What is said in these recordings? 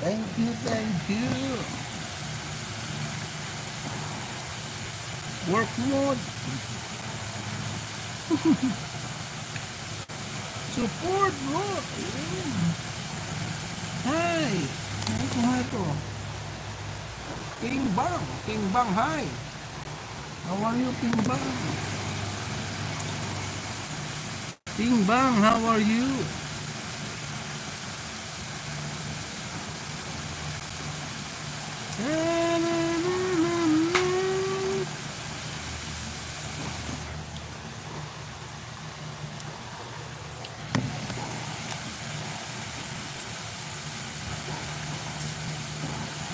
Thank you, thank you. Work mode. Support mode. Hi. Ito. King Bang, hi. How are you, King Bang? King Bang, how are you?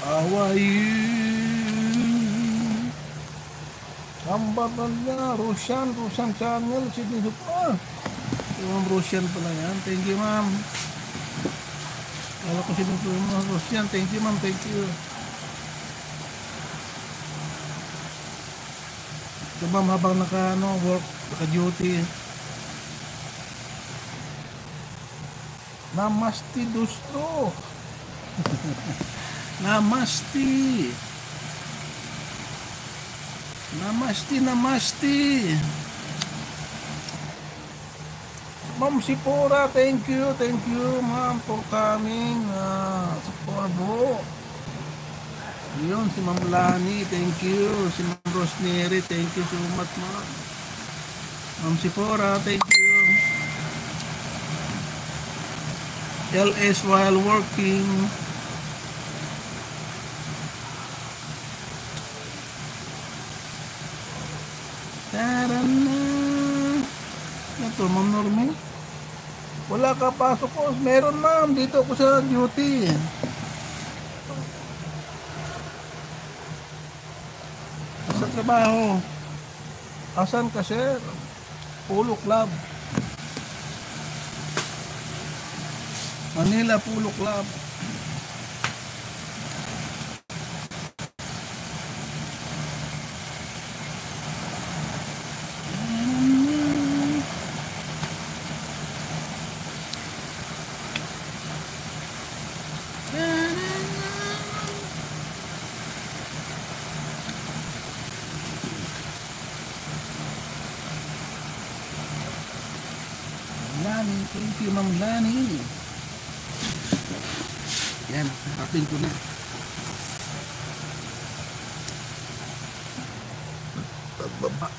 How are you? Hambatan niya, Roshan Channel, Sydney Super. Ma'am Roshan pala yan. Thank you, ma'am. Alam ko sino po yung Roshan. Thank you, ma'am. Thank you. So, ma'am, habang work, naka-duty. Namaste, Dusto. Namaste. Ma'am Sipora, thank you, ma'am, for coming. Sa Porbo. Yun, si Ma'am Lani, thank you. Si Ma'am Rosemary, thank you so much, ma'am. Ma'am Sipora, thank you. LS while working. Tarana. Ito, Ma'am Normi. Wala ka pasok ko. Meron, ma'am. Dito ako sa duty. Sa trabaho. Asan ka, sir? Polo Club. Manila Polo Club. Lani, thank you, Ma'am Lani. Yan, harapin ko na.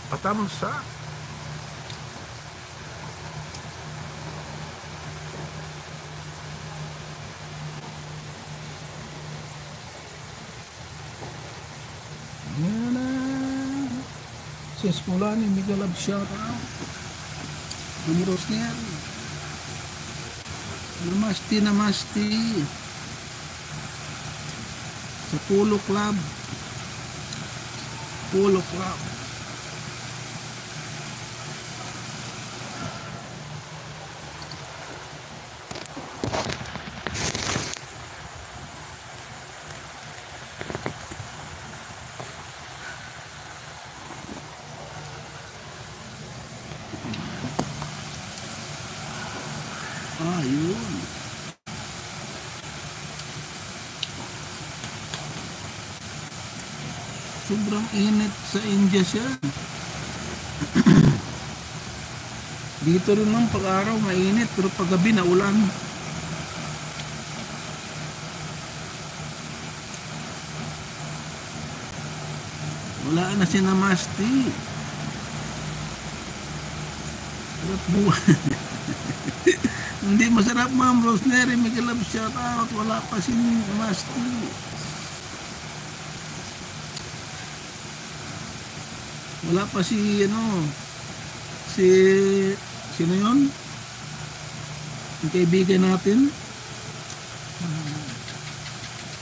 Patamsa. Yan na. Si Esculani, mega love shout out. Numeros niya. Namaste. Sa Polo Club. Yun. Sobrang init sa India siya. Dito rin lang pag-araw mainit, pero pag-gabi na ulan. Wala na si Namaste. Sarap buwan. Hindi masarap, Ma'am Rosemary, may love shout out. Wala pa si Namaste. Wala pa si sino yun? Yung kaibigan natin.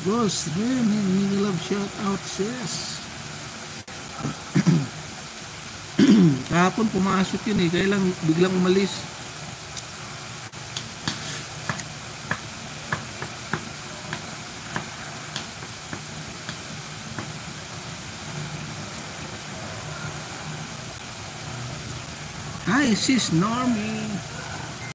Boss, may love shout out, sis. Kahapon pumasok yun kaya lang biglang umalis. Hi, sis Normie.